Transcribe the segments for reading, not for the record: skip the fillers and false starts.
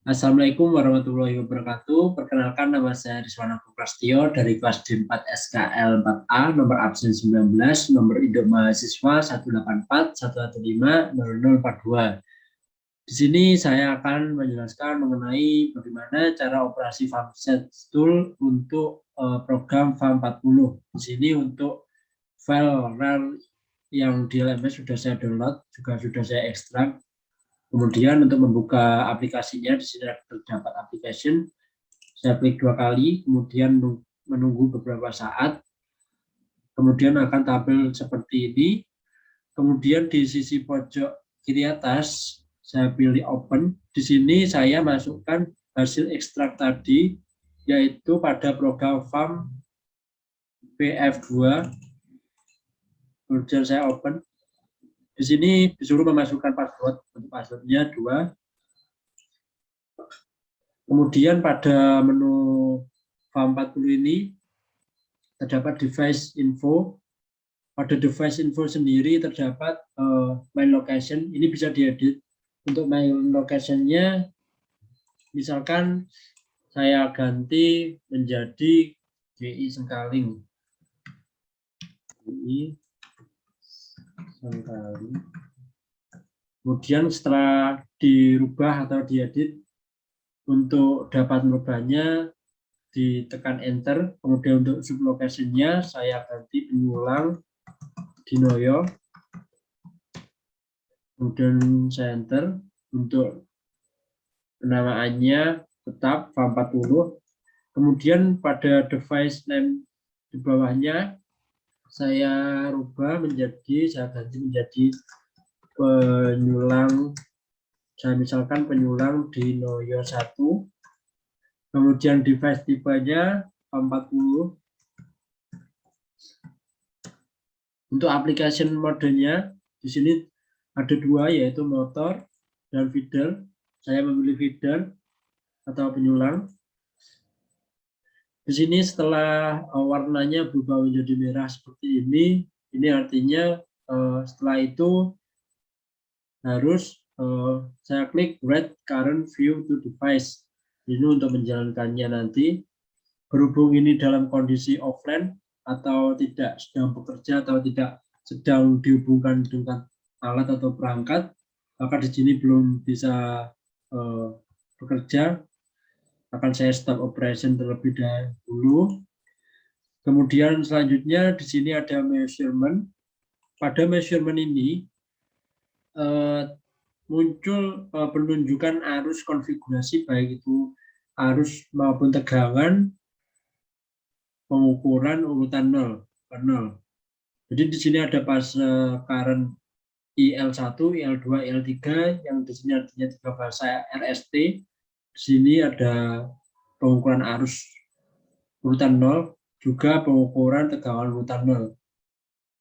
Assalamualaikum warahmatullahi wabarakatuh. Perkenalkan, nama saya Rizwana Prastio dari kelas D4 SKL 4A, nomor absen 19, nomor induk mahasiswa 184-115-0042. Di sini saya akan menjelaskan mengenai bagaimana cara operasi FAMSET tool untuk program FAM40. Di sini untuk file RAR yang di LMS sudah saya download, juga sudah saya ekstrak. Kemudian untuk membuka aplikasinya, di sini terdapat application. Saya klik 2 kali, kemudian menunggu beberapa saat. Kemudian akan tampil seperti ini. Kemudian di sisi pojok kiri atas, saya pilih open. Di sini saya masukkan hasil ekstrak tadi, yaitu pada program FAM PF2. Kemudian saya open. Di sini disuruh memasukkan password. Untuk passwordnya 2. Kemudian pada menu FAM40 ini terdapat device info. Pada device info sendiri terdapat main location. Ini bisa diedit. Untuk main location-nya, misalkan saya ganti menjadi GI Sengkaling. GI Sengkaling. Kemudian setelah dirubah atau diedit, untuk dapat merubahnya ditekan enter. Kemudian untuk sublocation-nya saya ganti penyulang Dinoyo. Kemudian saya enter. Untuk penamaannya tetap FAM40. Kemudian pada device name di bawahnya saya rubah menjadi, saya ganti menjadi penyulang, saya misalkan penyulang Dinoyo 1. Kemudian device tipenya FAM40. Untuk application modenya di sini ada 2, yaitu motor dan feeder. Saya memilih feeder atau penyulang. Di sini setelah warnanya berubah menjadi merah seperti ini artinya setelah itu harus saya klik Read Current View to Device. Ini untuk menjalankannya nanti. Berhubung ini dalam kondisi offline atau tidak sedang bekerja atau tidak sedang dihubungkan dengan alat atau perangkat, maka di sini belum bisa bekerja. Akan saya stop operation terlebih dahulu. Kemudian selanjutnya di sini ada measurement. Pada measurement ini muncul penunjukan arus konfigurasi, baik itu arus maupun tegangan, pengukuran urutan 0 ke 0. Jadi di sini ada fase current IL1, IL2, IL3 yang di sini artinya 3 fase RST. Di sini ada pengukuran arus urutan 0, juga pengukuran tegangan urutan 0.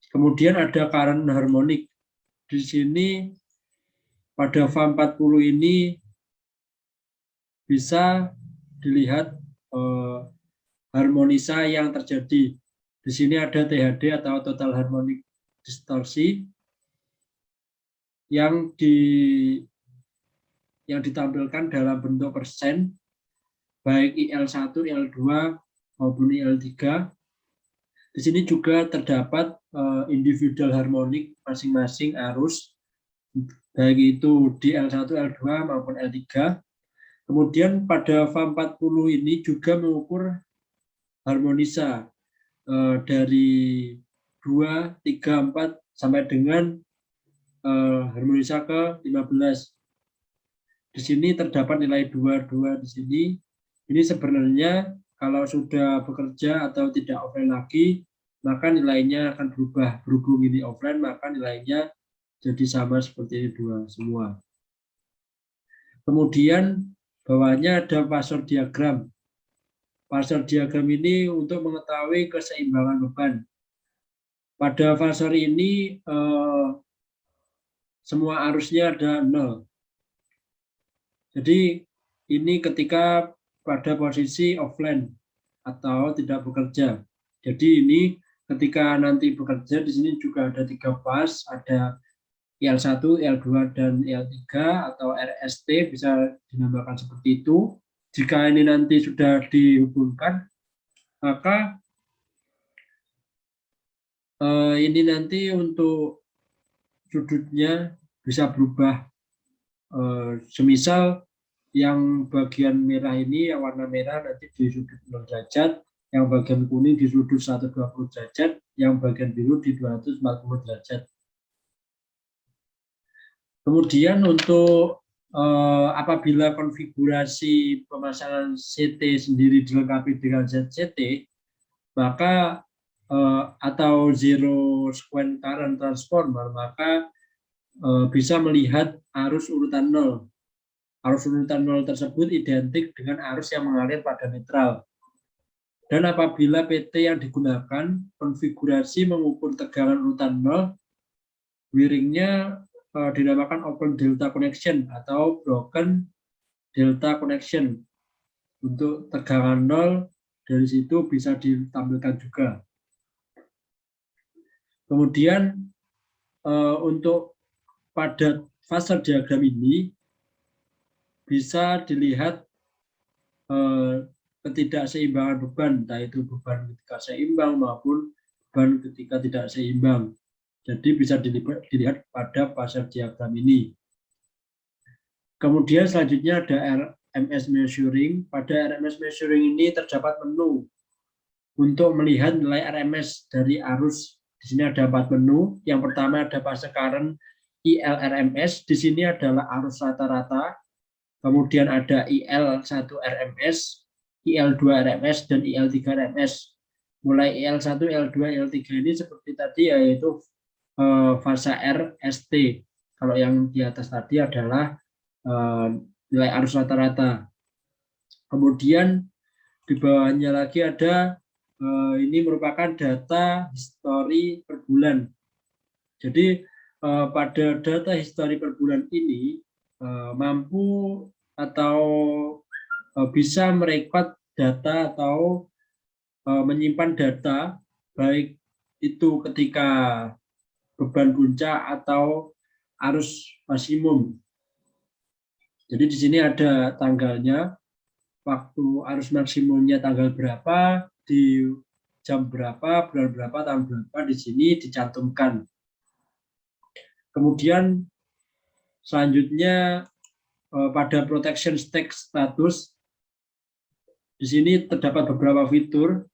Kemudian ada current harmonik. Di sini pada FAM40 ini bisa dilihat harmonisa yang terjadi. Di sini ada THD atau total harmonic distorsi yang ditampilkan dalam bentuk persen, baik IL1, IL2 maupun IL3. Di sini juga terdapat individual harmonik masing-masing arus, baik itu di L1, L2 maupun L3. Kemudian pada FAM40 ini juga mengukur harmonisa dari 2, 3, 4 sampai dengan harmonisa ke 15. Di sini terdapat nilai 22 di sini. Ini sebenarnya kalau sudah bekerja atau tidak offline lagi, maka nilainya akan berubah. Berhubung ini offline, maka nilainya jadi sama seperti ini 2 semua. Kemudian bawahnya ada phasor diagram. Phasor diagram ini untuk mengetahui keseimbangan beban. Pada phasor ini semua arusnya ada 0. Jadi ini ketika pada posisi offline atau tidak bekerja. Jadi ini ketika nanti bekerja, di sini juga ada 3 fase, ada IL1, IL2, dan IL3 atau RST bisa dinamakan seperti itu. Jika ini nanti sudah dihubungkan, maka ini nanti untuk sudutnya bisa berubah. Semisal yang bagian merah ini, yang warna merah nanti di sudut 0 derajat, yang bagian kuning di sudut 120 derajat, yang bagian biru di 240 derajat. Kemudian untuk apabila konfigurasi pemasangan CT sendiri dilengkapi dengan ZCT, maka atau zero sequence current transformer, maka bisa melihat arus urutan 0. Arus urutan 0 tersebut identik dengan arus yang mengalir pada netral. Dan apabila PT yang digunakan konfigurasi mengukur tegangan urutan 0, wiringnya dinamakan open delta connection atau broken delta connection. Untuk tegangan 0 dari situ bisa ditampilkan juga. Kemudian untuk pada fase diagram ini bisa dilihat ketidakseimbangan beban, entah itu beban ketika seimbang maupun beban ketika tidak seimbang. Jadi bisa dilihat pada fase diagram ini. Kemudian selanjutnya ada RMS measuring. Pada RMS measuring ini terdapat menu untuk melihat nilai RMS dari arus. Di sini ada 4 menu. Yang pertama ada fase current ILRMS. Di sini adalah arus rata-rata. Kemudian ada IL1 RMS, IL2 RMS, dan IL3 RMS. Mulai IL1, IL2, IL3 ini seperti tadi yaitu fase RST. Kalau yang di atas tadi adalah nilai arus rata-rata. Kemudian di bawahnya lagi ada ini merupakan data histori per bulan. Jadi pada data histori per bulan ini mampu atau bisa merekod data atau menyimpan data baik itu ketika beban puncak atau arus maksimum. Jadi di sini ada tanggalnya, waktu arus maksimumnya tanggal berapa, di jam berapa, bulan berapa, tahun berapa, di sini dicantumkan. Kemudian selanjutnya pada protection state status, di sini terdapat beberapa fitur,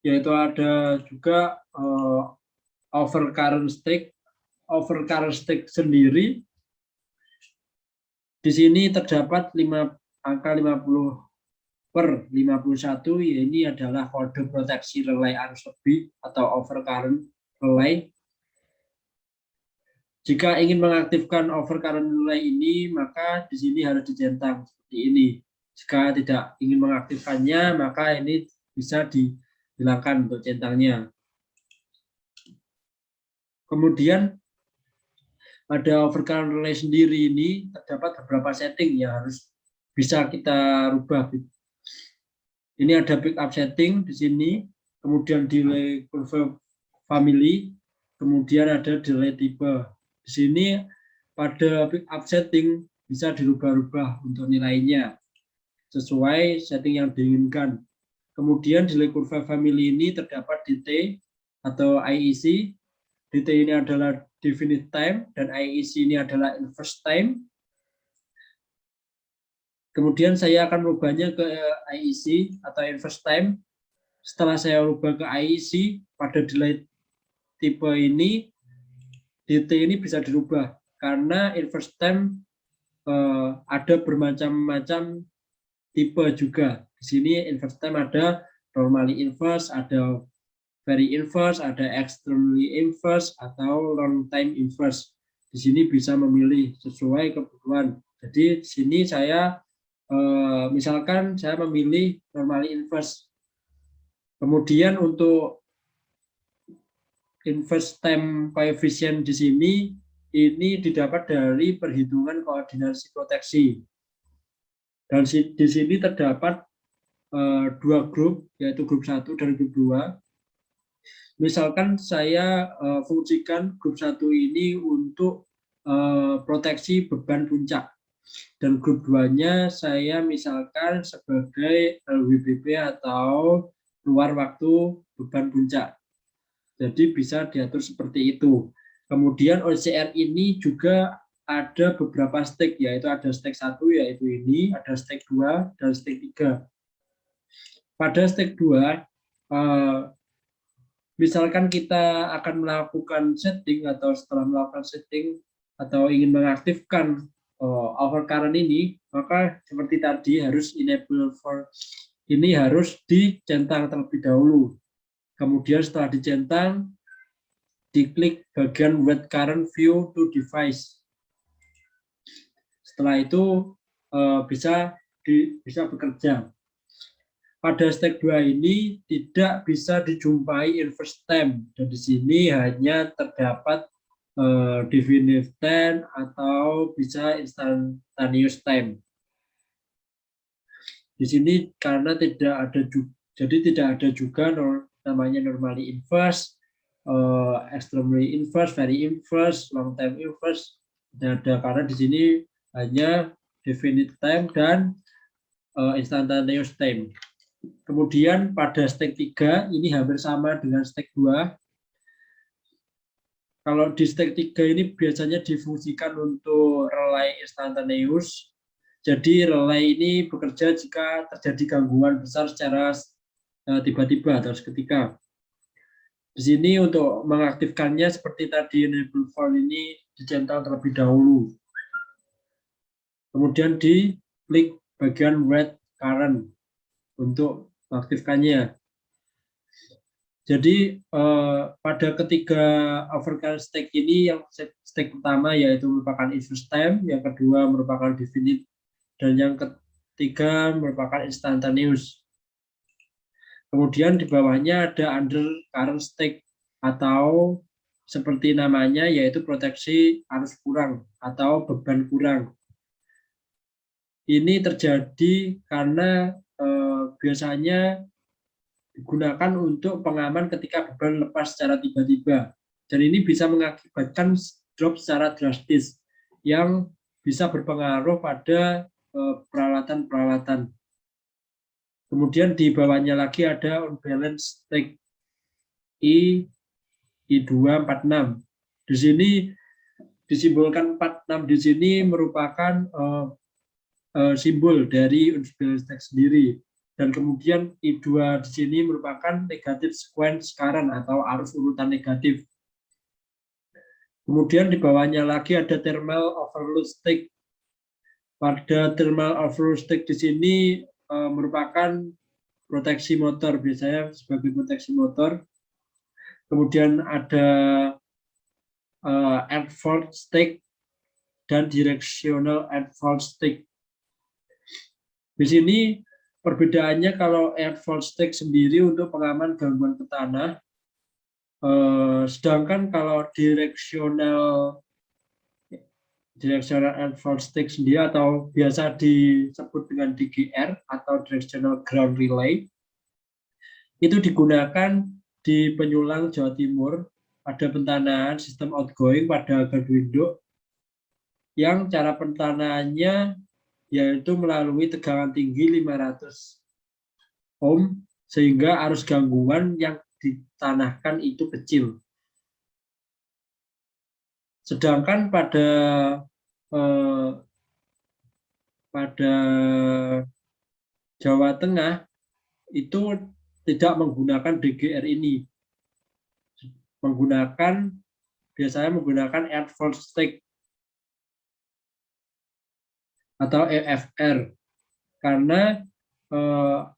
yaitu ada juga overcurrent state. Overcurrent state sendiri di sini terdapat angka 50/51, ya ini adalah kode proteksi relay arus lebih atau overcurrent relay. Jika ingin mengaktifkan overcurrent relay ini, maka di sini harus dicentang seperti ini. Jika tidak ingin mengaktifkannya, maka ini bisa dihilangkan untuk centangnya. Kemudian pada overcurrent relay sendiri ini terdapat beberapa setting yang harus bisa kita rubah. Ini ada backup setting di sini, kemudian delay curve family, kemudian ada delay type. Di sini pada backup setting bisa dirubah-rubah untuk nilainya sesuai setting yang diinginkan. Kemudian delay curve family ini terdapat DT atau IEC. DT ini adalah definite time dan IEC ini adalah inverse time. Kemudian saya akan merubahnya ke IEC atau inverse time. Setelah saya rubah ke IEC pada delay tipe ini, DT ini bisa dirubah karena inverse time ada bermacam-macam tipe juga. Di sini inverse time ada normally inverse, ada very inverse, ada extremely inverse, atau long time inverse. Di sini bisa memilih sesuai kebutuhan. Jadi di sini saya misalkan saya memilih normally inverse. Kemudian untuk inverse time coefficient di sini ini didapat dari perhitungan koordinasi proteksi. Dan di sini terdapat dua grup, yaitu grup 1 dan grup 2. Misalkan saya fungsikan grup 1 ini untuk proteksi beban puncak. Dan grup 2-nya saya misalkan sebagai LWBP atau luar waktu beban puncak. Jadi bisa diatur seperti itu. Kemudian OCR ini juga ada beberapa stake, yaitu ada stake 1 yaitu ini, ada stake 2 dan stake 3. Pada stake 2, misalkan kita akan melakukan setting atau setelah melakukan setting atau ingin mengaktifkan overcurrent ini, maka seperti tadi harus enable for ini harus dicentang terlebih dahulu. Kemudian setelah dicentang, diklik bagian wet current view to device. Setelah itu bisa bekerja. Pada stake 2 ini tidak bisa dijumpai inverse time, dan di sini hanya terdapat definitive time atau bisa instantaneous time. Di sini karena tidak ada juga namanya normally inverse, extremely inverse, very inverse, long time inverse. Tidak ada, karena di sini hanya definite time dan instantaneous time. Kemudian pada stake 3 ini hampir sama dengan stake 2. Kalau di stake 3 ini biasanya difungsikan untuk relay instantaneous. Jadi relay ini bekerja jika terjadi gangguan besar secara tiba-tiba atau seketika. Di sini untuk mengaktifkannya seperti tadi enable for ini dicentang terlebih dahulu. Kemudian diklik bagian wet current untuk mengaktifkannya. Jadi pada ketiga overcurrent stake ini, yang stake pertama yaitu merupakan inverse time, yang kedua merupakan definite, dan yang ketiga merupakan instantaneous. Kemudian di bawahnya ada undercurrent stake atau seperti namanya yaitu proteksi arus kurang atau beban kurang. Ini terjadi karena biasanya digunakan untuk pengaman ketika beban lepas secara tiba-tiba. Dan ini bisa mengakibatkan drop secara drastis yang bisa berpengaruh pada peralatan-peralatan. Kemudian di bawahnya lagi ada unbalanced stake I246. Di sini disimbolkan 46 di sini merupakan simbol dari unbalanced stake sendiri. Dan kemudian I2 di sini merupakan negatif sequence current atau arus urutan negatif. Kemudian di bawahnya lagi ada thermal overload stake. Pada thermal overload stake di sini merupakan proteksi motor, biasanya sebagai proteksi motor. Kemudian ada at fault stake dan directional at fault stake. Di sini perbedaannya, kalau at fault stake sendiri untuk pengaman gangguan ke tanah, sedangkan kalau directional at fault stake sendiri atau biasa disebut dengan DGR atau directional ground relay, itu digunakan di Penyulang, Jawa Timur pada pentanahan sistem outgoing pada gardu induk, yang cara pentanahannya yaitu melalui tegangan tinggi 500 ohm sehingga arus gangguan yang ditanahkan itu kecil. Sedangkan pada Jawa Tengah itu tidak menggunakan DGR ini, biasanya menggunakan at fault stake atau EFR, karena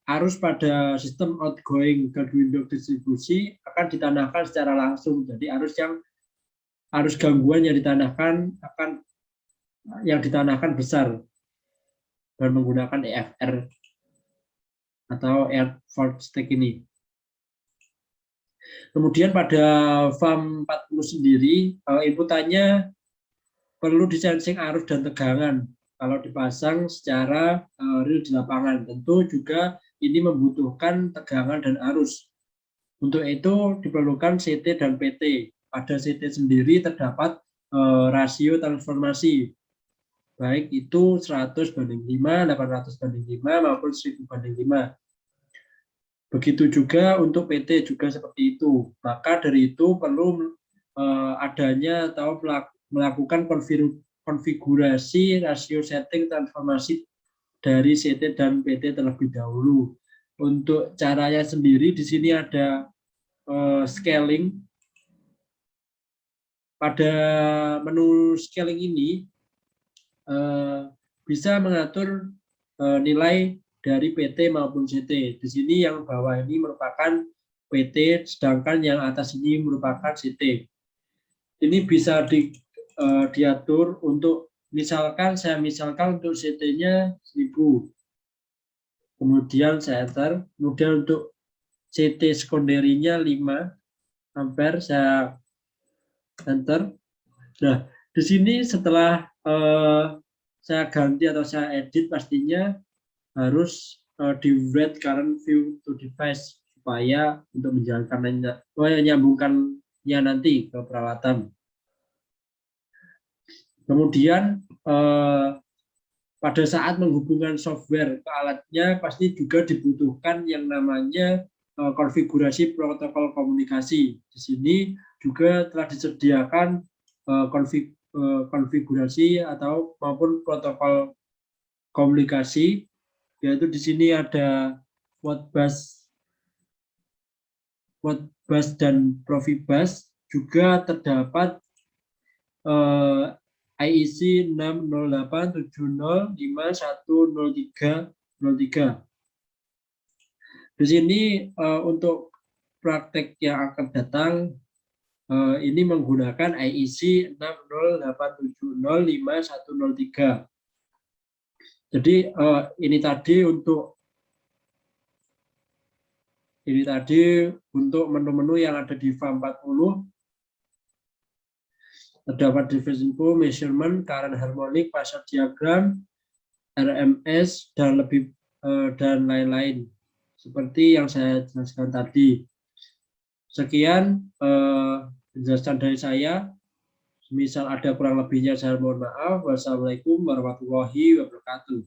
arus pada sistem outgoing gardu induk distribusi akan ditanahkan secara langsung. Jadi arus gangguan yang ditanahkan besar dan menggunakan EFR atau at fault stake ini. Kemudian pada FAM 40 sendiri, inputannya perlu disensing arus dan tegangan kalau dipasang secara real di lapangan. Tentu juga ini membutuhkan tegangan dan arus. Untuk itu diperlukan CT dan PT. Pada CT sendiri terdapat rasio transformasi, baik itu 100:5, 800:5, maupun 1000:5. Begitu juga untuk PT juga seperti itu. Maka dari itu perlu adanya atau melakukan konfigurasi rasio setting transformasi dari CT dan PT terlebih dahulu. Untuk caranya sendiri di sini ada scaling. Pada menu scaling ini bisa mengatur nilai dari PT maupun CT. Di sini yang bawah ini merupakan PT, sedangkan yang atas ini merupakan CT. Ini bisa diatur untuk misalkan untuk CT-nya 1000. Kemudian saya enter. Kemudian untuk CT sekunderinya 5 ampere, saya enter. Nah, di sini setelah saya ganti atau saya edit, pastinya harus di write current view to device supaya untuk menyambungkannya nanti ke peralatan. Kemudian pada saat menghubungkan software ke alatnya pasti juga dibutuhkan yang namanya konfigurasi protokol komunikasi. Di sini juga telah disediakan konfigurasi atau maupun protokol komunikasi, yaitu di sini ada Modbus dan Profibus. Juga terdapat IEC 60870510303. Di sini untuk praktek yang akan datang ini menggunakan IEC 608705103. Jadi ini tadi untuk menu-menu yang ada di FAM40. Terdapat device info, measurement, current harmonic, phasor diagram, RMS, dan lain-lain seperti yang saya jelaskan tadi. Sekian penjelasan dari saya. Misal ada kurang lebihnya saya mohon maaf. Wassalamualaikum warahmatullahi wabarakatuh.